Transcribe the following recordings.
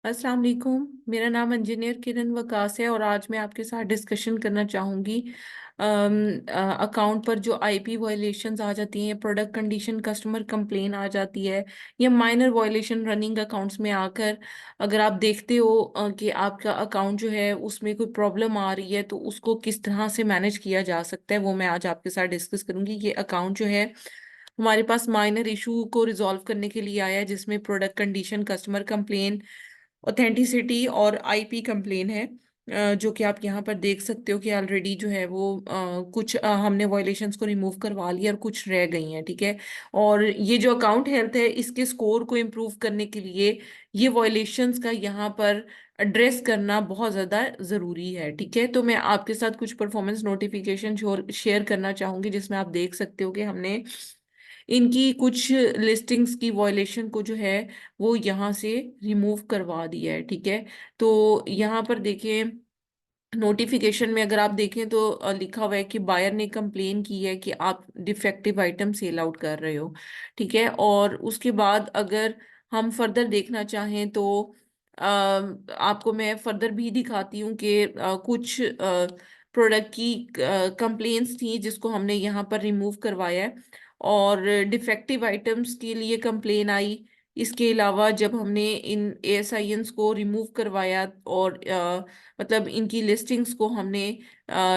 अस्सलाम वालेकुम। मेरा नाम इंजीनियर किरण वकास है और आज मैं आपके साथ डिस्कशन करना चाहूँगी अकाउंट पर जो आईपी वायलेशंस आ जाती हैं, प्रोडक्ट कंडीशन कस्टमर कंप्लेन आ जाती है या माइनर वायलेशन रनिंग अकाउंट्स में आकर अगर आप देखते हो कि आपका अकाउंट जो है उसमें कोई प्रॉब्लम आ रही है तो उसको किस तरह से मैनेज किया जा सकता है, वो मैं आज आपके साथ डिस्कस करूँगी। ये अकाउंट जो है हमारे पास माइनर इशू को रिजॉल्व करने के लिए आया है, जिसमें product condition customer complain authenticity और आईपी कंप्लेन है। जो कि आप यहाँ पर देख सकते हो कि ऑलरेडी जो है वो कुछ हमने वायलेशंस को रिमूव करवा लिया और कुछ रह गई हैं। ठीक है। और ये जो अकाउंट हेल्थ है इसके स्कोर को इम्प्रूव करने के लिए ये वायलेशंस का यहाँ पर एड्रेस करना बहुत ज़्यादा ज़रूरी है। ठीक है। तो मैं आपके साथ कुछ परफॉर्मेंस नोटिफिकेशन शेयर करना चाहूँगी, जिसमें आप देख सकते हो कि हमने इनकी कुछ लिस्टिंग्स की वॉयलेशन को जो है वो यहाँ से रिमूव करवा दिया है। ठीक है। तो यहाँ पर देखिए नोटिफिकेशन में अगर आप देखें तो लिखा हुआ है कि बायर ने कंप्लेन की है कि आप डिफेक्टिव आइटम सेल आउट कर रहे हो। ठीक है। और उसके बाद अगर हम फर्दर देखना चाहें तो आपको मैं फर्दर भी दिखाती हूँ कि कुछ प्रोडक्ट की कंप्लेंट्स थी जिसको हमने यहाँ पर रिमूव करवाया है और डिफेक्टिव आइटम्स के लिए कंप्लेन आई। इसके अलावा जब हमने इन एएसआईएन्स को रिमूव करवाया और मतलब इनकी लिस्टिंग्स को हमने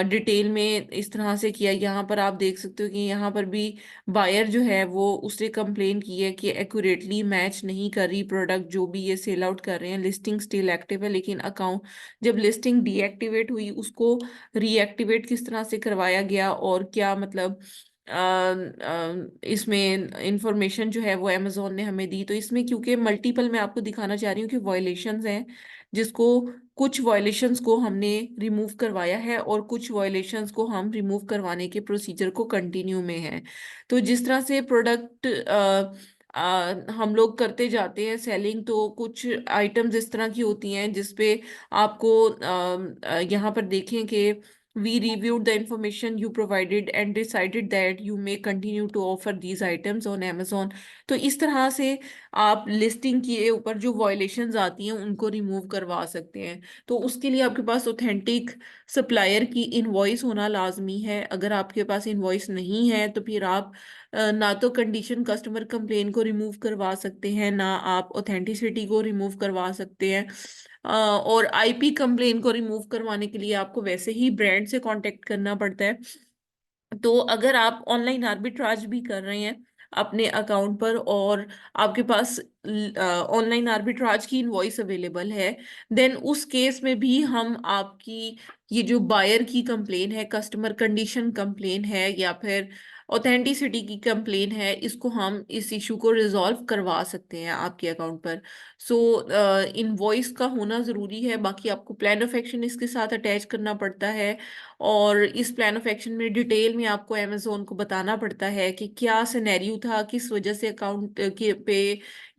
डिटेल में इस तरह से किया, यहाँ पर आप देख सकते हो कि यहाँ पर भी बायर जो है वो उससे कंप्लेन की है कि एक्यूरेटली मैच नहीं कर रही प्रोडक्ट जो भी ये सेल आउट कर रहे हैं। लिस्टिंग स्टिल एक्टिव है लेकिन अकाउंट जब लिस्टिंग डीएक्टिवेट हुई उसको रीएक्टिवेट किस तरह से करवाया गया और क्या मतलब इसमें इंफॉर्मेशन जो है वो अमेजोन ने हमें दी। तो इसमें क्योंकि मल्टीपल मैं आपको दिखाना चाह रही हूँ कि वायलेशंस हैं, जिसको कुछ वायलेशंस को हमने रिमूव करवाया है और कुछ वायलेशंस को हम रिमूव करवाने के प्रोसीजर को कंटिन्यू में है। तो जिस तरह से प्रोडक्ट हम लोग करते जाते हैं सेलिंग, तो कुछ आइटम्स इस तरह की होती हैं जिसपे आपको यहाँ पर देखें कि we reviewed the information you provided and decided that you may continue to offer these items on Amazon। तो इस तरह से आप लिस्टिंग के ऊपर जो वायलेशंस आती हैं उनको रिमूव करवा सकते हैं। तो उसके लिए आपके पास ऑथेंटिक सप्लायर की इनवॉइस होना लाजमी है। अगर आपके पास इनवॉइस नहीं है तो फिर आप ना तो कंडीशन कस्टमर कंप्लेन को रिमूव करवा सकते हैं, ना आप ऑथेंटिसिटी को रिमूव करवा सकते हैं। और आईपी कंप्लेन को रिमूव करवाने के लिए आपको वैसे ही ब्रांड से कांटेक्ट करना पड़ता है। तो अगर आप ऑनलाइन आर्बिट्राज भी कर रहे हैं अपने अकाउंट पर और आपके पास ऑनलाइन आर्बिट्राज की इनवॉइस अवेलेबल है, देन उस केस में भी हम आपकी ये जो बायर की कंप्लेन है, कस्टमर कंडीशन कंप्लेन है या फिर ऑथेंटिसिटी की कंप्लेन है, इसको हम इस इशू को रिजॉल्व करवा सकते हैं आपके अकाउंट पर। सो इनवॉइस का होना ज़रूरी है। बाकी आपको प्लान ऑफ एक्शन इसके साथ अटैच करना पड़ता है और इस प्लान ऑफ एक्शन में डिटेल में आपको अमेजोन को बताना पड़ता है कि क्या सिनेरियो था, किस वजह से अकाउंट के पे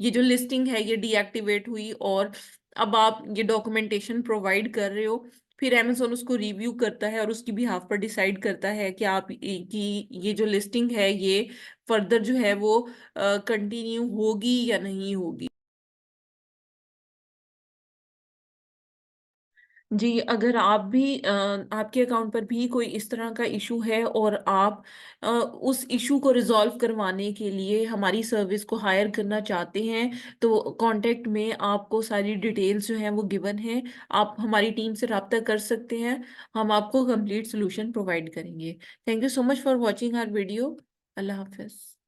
ये जो लिस्टिंग है ये डीएक्टिवेट हुई और अब आप ये डॉक्यूमेंटेशन प्रोवाइड कर रहे हो। फिर अमेजोन उसको रिव्यू करता है और उसकी बिहाफ पर डिसाइड करता है कि आप कि ये जो लिस्टिंग है ये फर्दर जो है वो कंटिन्यू होगी या नहीं होगी। जी, अगर आप भी आपके अकाउंट पर भी कोई इस तरह का इशू है और आप उस इशू को रिजॉल्व करवाने के लिए हमारी सर्विस को हायर करना चाहते हैं तो कांटेक्ट में आपको सारी डिटेल्स जो हैं वो गिवन है। आप हमारी टीम से रब्ता कर सकते हैं, हम आपको कंप्लीट सोल्यूशन प्रोवाइड करेंगे। Thank you so much for watching our video. Allah Hafiz.